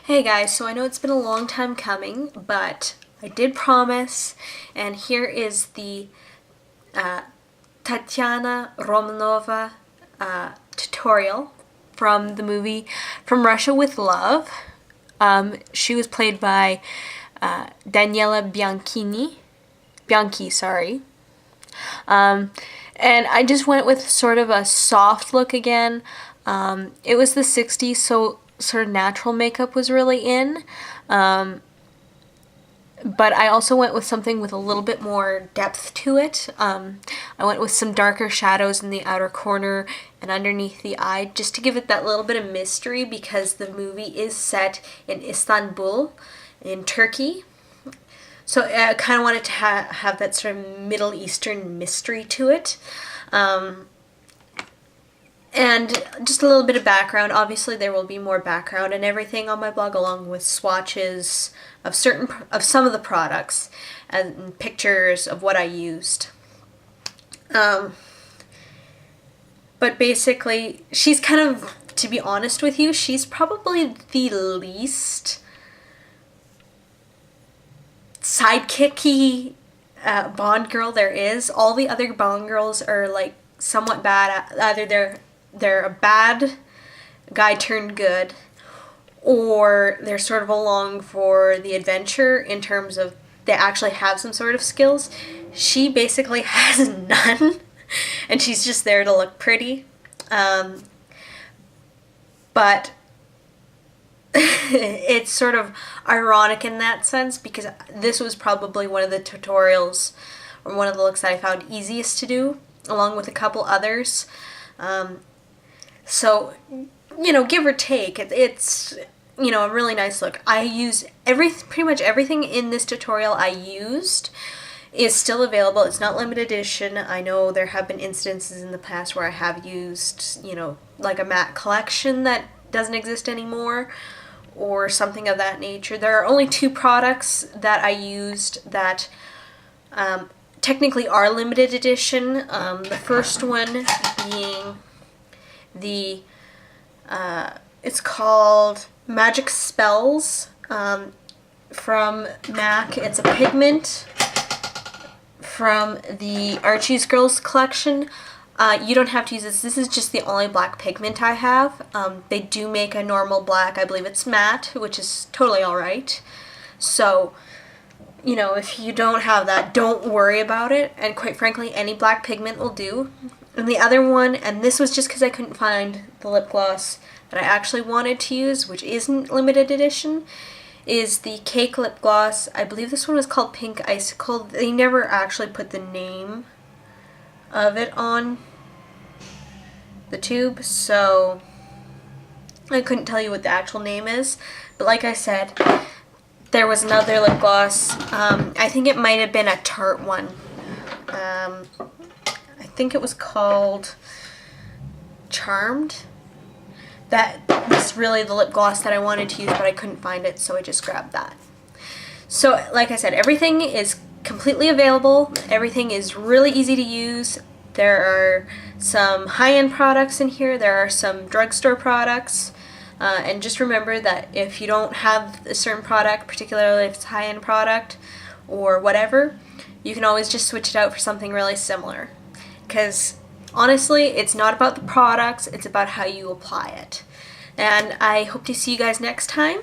Hey guys, so I know it's been a long time coming, but I did promise, and here is the uh, Tatiana Romanova tutorial from the movie From Russia with Love. She was played by Daniela Bianchi, sorry. And I just went with sort of a soft look again. It was the 60s, so sort of natural makeup was really in. But I also went with something with a little bit more depth to it. I went with some darker shadows in the outer corner and underneath the eye, just to give it that little bit of mystery, because the movie is set in Istanbul, in Turkey. So I kind of wanted to have that sort of Middle Eastern mystery to it. And just a little bit of background. Obviously, there will be more background and everything on my blog, along with swatches of some of the products and pictures of what I used. But basically, she's kind of, to be honest with you, she's probably the least sidekicky Bond girl there is. All the other Bond girls are like somewhat bad. Either they're a bad guy turned good, or they're sort of along for the adventure in terms of they actually have some sort of skills. She basically has none, and she's just there to look pretty. But it's sort of ironic in that sense, because this was probably one of the tutorials or one of the looks that I found easiest to do, along with a couple others. So, give or take, it's a really nice look. I used pretty much everything in this tutorial I used is still available. It's not limited edition. I know there have been instances in the past where I have used, like a matte collection that doesn't exist anymore, or something of that nature. There are only 2 products that I used that technically are limited edition. The first one being it's called Magic Spells from MAC. It's a pigment from the Archie's Girls collection. You don't have to use this. This is just the only black pigment I have. They do make a normal black. I believe it's matte, which is totally alright. So, if you don't have that, don't worry about it. And quite frankly, any black pigment will do. And the other one, and this was just because I couldn't find the lip gloss that I actually wanted to use, which isn't limited edition, is the Cake Lip Gloss. I believe this one was called Pink Icicle. They never actually put the name of it on the tube, so I couldn't tell you what the actual name is. But like I said, there was another lip gloss. I think it might have been a Tarte one. I think it was called Charmed. That was really the lip gloss that I wanted to use, but I couldn't find it, so I just grabbed that. So, like I said, everything is completely available. Everything is really easy to use. There are some high-end products in here. There are some drugstore products. And just remember that if you don't have a certain product, particularly if it's a high-end product or whatever, you can always just switch it out for something really similar. Because honestly, it's not about the products, it's about how you apply it. And I hope to see you guys next time.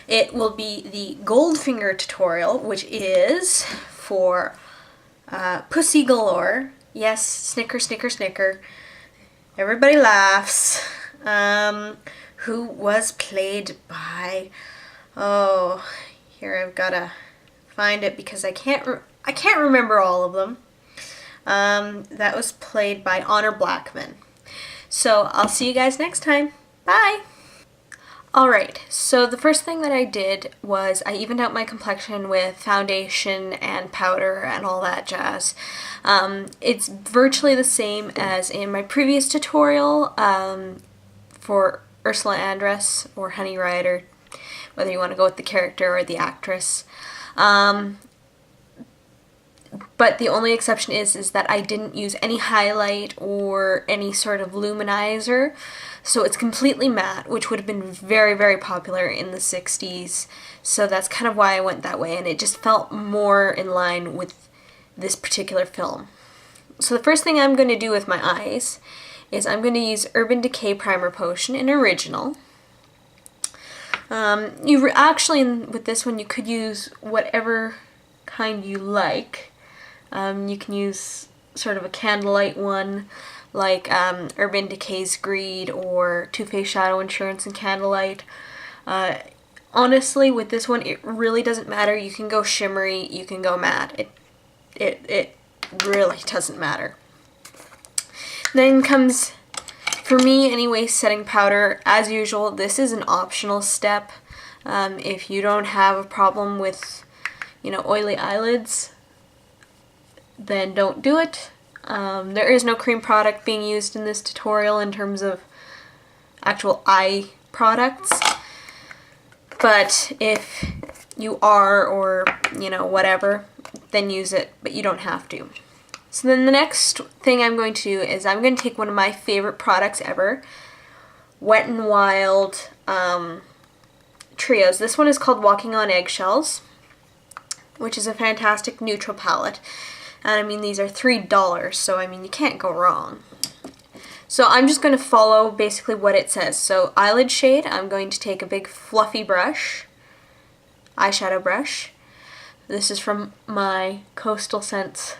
It will be the Goldfinger tutorial, which is for Pussy Galore. Yes, snicker, snicker, snicker. Everybody laughs. Who was played by, here I've gotta find it because I can't remember all of them. That was played by Honor Blackman. So I'll see you guys next time. Bye! Alright, so the first thing that I did was I evened out my complexion with foundation and powder and all that jazz. It's virtually the same as in my previous tutorial for Ursula Andress or Honey Rider, whether you want to go with the character or the actress. But the only exception is that I didn't use any highlight or any sort of luminizer. So it's completely matte, which would have been very, very popular in the 60s. So that's kind of why I went that way, and it just felt more in line with this particular film. So the first thing I'm going to do with my eyes is I'm going to use Urban Decay Primer Potion in Original. With this one, you could use whatever kind you like. You can use sort of a candlelight one, like Urban Decay's Greed or Too Faced Shadow Insurance and Candlelight. Honestly, with this one, it really doesn't matter. You can go shimmery, you can go matte. It really doesn't matter. Then comes, for me anyway, setting powder. As usual, this is an optional step. If you don't have a problem with, oily eyelids, then don't do it. There is no cream product being used in this tutorial in terms of actual eye products. But if you are, or whatever, then use it, but you don't have to. So then the next thing I'm going to do is I'm going to take one of my favorite products ever, Wet n Wild Trios. This one is called Walking on Eggshells, which is a fantastic neutral palette. And I mean, these are $3, so I mean, you can't go wrong. So I'm just going to follow basically what it says. So eyelid shade, I'm going to take a big fluffy brush, eyeshadow brush. This is from my Coastal Scents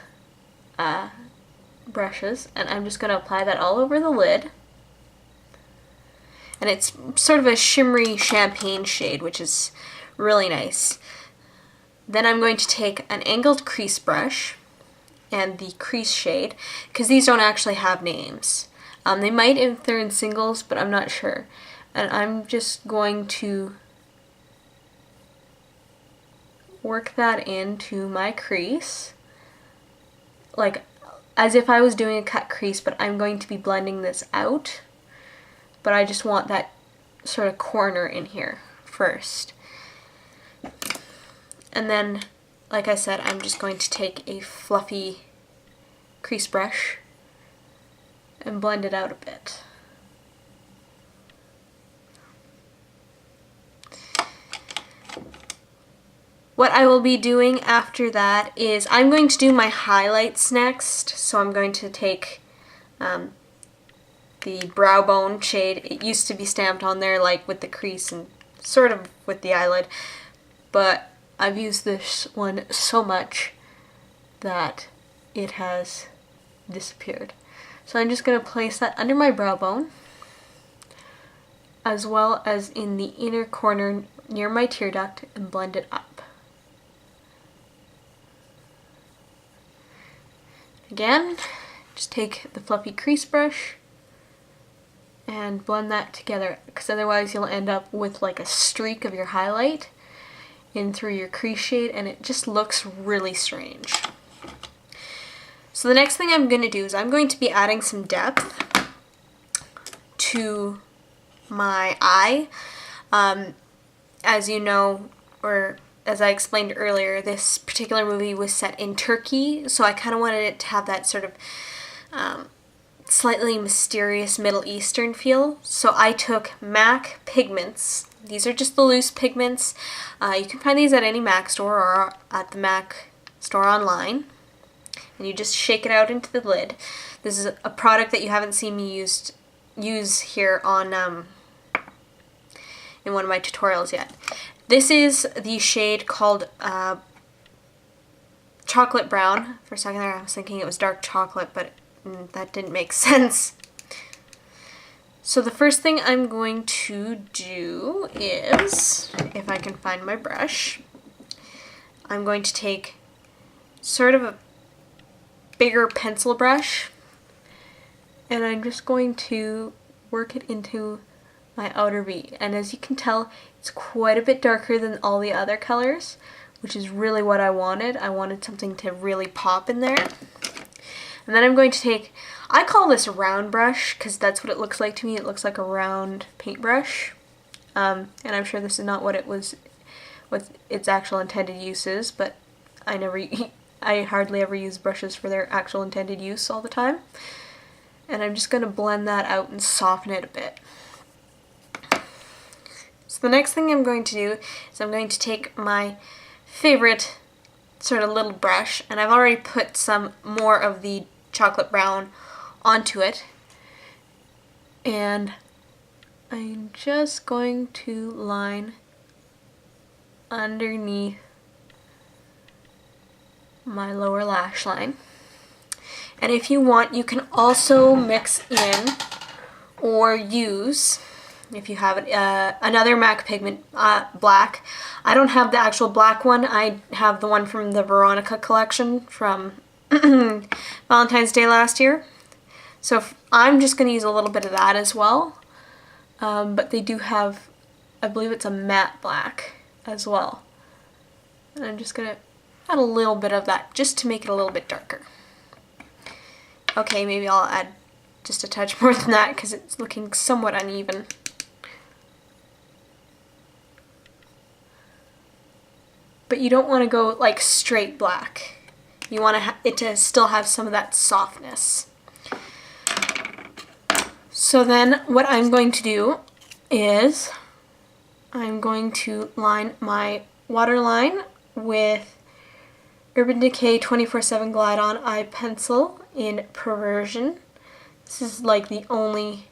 brushes, and I'm just going to apply that all over the lid. And it's sort of a shimmery champagne shade, which is really nice. Then I'm going to take an angled crease brush and the crease shade, because these don't actually have names. They might if they're in singles, but I'm not sure. And I'm just going to work that into my crease, like as if I was doing a cut crease, but I'm going to be blending this out. But I just want that sort of corner in here first. And then, like I said, I'm just going to take a fluffy crease brush and blend it out a bit. What I will be doing after that is I'm going to do my highlights next. So I'm going to take the brow bone shade. It used to be stamped on there like with the crease and sort of with the eyelid, but I've used this one so much that it has disappeared. So I'm just going to place that under my brow bone, as well as in the inner corner near my tear duct, and blend it up. Again, just take the fluffy crease brush and blend that together, because otherwise you'll end up with like a streak of your highlight in through your crease shade, and it just looks really strange. So the next thing I'm going to do is I'm going to be adding some depth to my eye. As you know, or as I explained earlier, this particular movie was set in Turkey, so I kind of wanted it to have that sort of slightly mysterious Middle Eastern feel. So I took MAC pigments. These are just the loose pigments. You can find these at any MAC store or at the MAC store online. And you just shake it out into the lid. This is a product that you haven't seen me use here on in one of my tutorials yet. This is the shade called Chocolate Brown. For a second there I was thinking it was dark chocolate, but that didn't make sense. So the first thing I'm going to do is, if I can find my brush, I'm going to take sort of a bigger pencil brush, and I'm just going to work it into my outer V. And as you can tell, it's quite a bit darker than all the other colors, which is really what I wanted. I wanted something to really pop in there. And then I'm going to take, I call this a round brush because that's what it looks like to me. It looks like a round paintbrush. And I'm sure this is not what its actual intended use is, but I never I hardly ever use brushes for their actual intended use all the time. And I'm just going to blend that out and soften it a bit. So the next thing I'm going to do is I'm going to take my favorite sort of little brush, and I've already put some more of the chocolate brown onto it. And I'm just going to line underneath my lower lash line. And if you want, you can also mix in or use, if you have it, another MAC pigment, black. I don't have the actual black one. I have the one from the Veronica collection from Valentine's Day last year. So I'm just going to use a little bit of that as well. But they do have, I believe it's a matte black as well. And I'm just going to add a little bit of that just to make it a little bit darker. Okay, maybe I'll add just a touch more than that because it's looking somewhat uneven. But you don't want to go like straight black. You want it to still have some of that softness. So then what I'm going to do is I'm going to line my waterline with Urban Decay 24/7 Glide On Eye Pencil in Perversion. This is like the only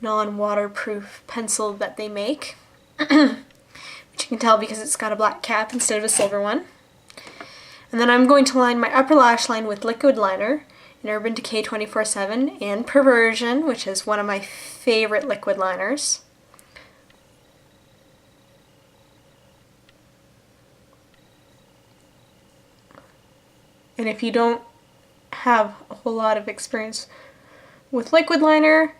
non-waterproof pencil that they make. Which you can tell because it's got a black cap instead of a silver one. And then I'm going to line my upper lash line with liquid liner in Urban Decay 24/7 and Perversion, which is one of my favorite liquid liners. And if you don't have a whole lot of experience with liquid liner,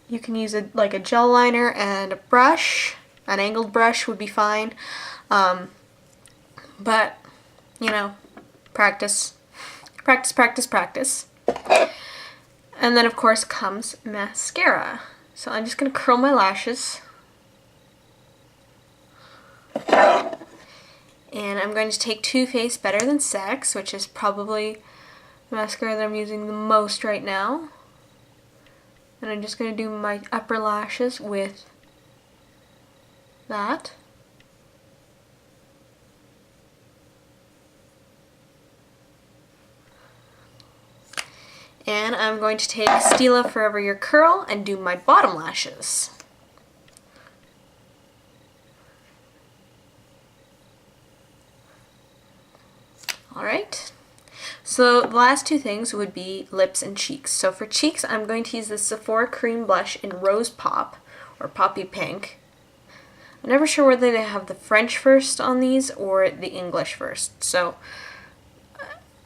you can use like a gel liner and a brush. An angled brush would be fine. But, you know, practice. Practice, practice, practice. And then, of course, comes mascara. So I'm just going to curl my lashes. And I'm going to take Too Faced Better Than Sex, which is probably the mascara that I'm using the most right now. And I'm just going to do my upper lashes with that. And I'm going to take Stila Forever Your Curl and do my bottom lashes. Alright, so the last two things would be lips and cheeks. So for cheeks, I'm going to use the Sephora Cream Blush in Rose Pop, or Poppy Pink. I'm never sure whether they have the French first on these or the English first. So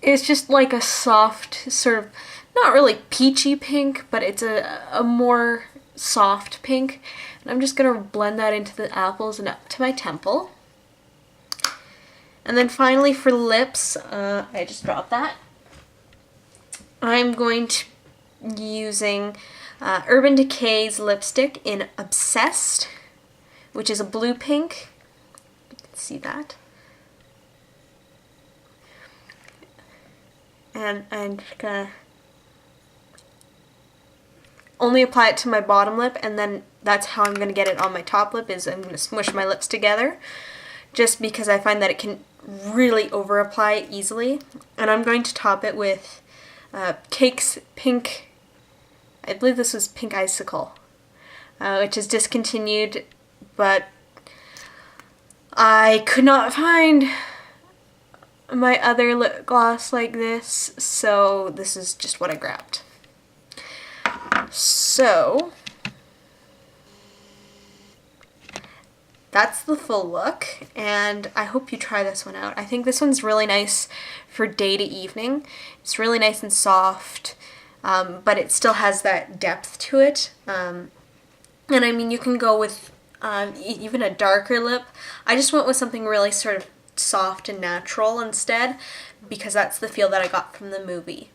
it's just like a soft, sort of, not really peachy pink, but it's a more soft pink. And I'm just going to blend that into the apples and up to my temple. And then finally for lips, I just dropped that. I'm going to be using Urban Decay's lipstick in Obsessed, which is a blue pink. You can see that. And I'm just gonna only apply it to my bottom lip, and then that's how I'm gonna get it on my top lip, is I'm gonna smush my lips together, just because I find that it can really over apply easily. And I'm going to top it with Cake's Pink, I believe this was Pink Icicle, which is discontinued, but I could not find my other lip gloss like this, so this is just what I grabbed. So that's the full look, and I hope you try this one out. I think this one's really nice for day to evening. It's really nice and soft, but it still has that depth to it. And I mean, you can go with even a darker lip. I just went with something really sort of soft and natural instead, because that's the feel that I got from the movie.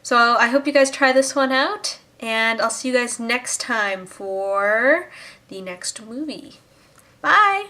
So I hope you guys try this one out, and I'll see you guys next time for the next movie. Bye!